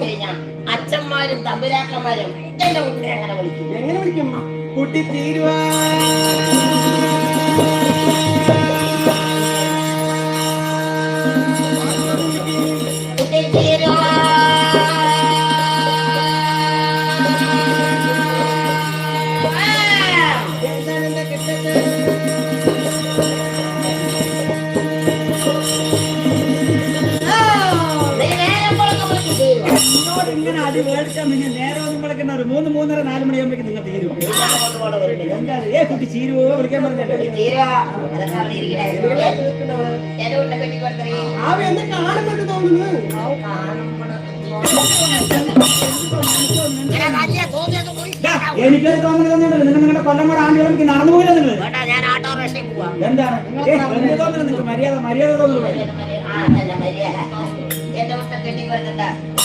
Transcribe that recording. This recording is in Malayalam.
കഴിഞ്ഞാൽ അച്ഛന്മാരും തമ്പുരാക്കന്മാരും എന്റെ കുട്ടിനെ അങ്ങനെ വിളിക്കും. എങ്ങനെ വിളിക്കും? കുട്ടി തീരുവാ. കുട്ടി തീരുവാ. ഇങ്ങനെ അടി മേടിച്ചാൽ നിങ്ങൾ നേരെ ഒന്നും വിളിക്കുന്ന 3, 3:30, 4 മണിയാകുമ്പോഴേക്കും നിങ്ങൾ തീരും. എന്താ കുട്ടി ചീരുവോ വിളിക്കാൻ പറഞ്ഞല്ലേ? എന്നെ കാണുന്നുണ്ട് തോന്നുന്നു. എനിക്കത് തോന്നുന്നുണ്ടല്ലോ. നിങ്ങൾ നിങ്ങളുടെ കൊല്ലംകോട് ആണ്ടുകൾക്ക് നടന്നു പോയില്ല. നിങ്ങൾ എന്താണ് തോന്നുന്നത്? നിങ്ങൾക്ക് മര്യാദ തോന്നുന്നു. എന്റെ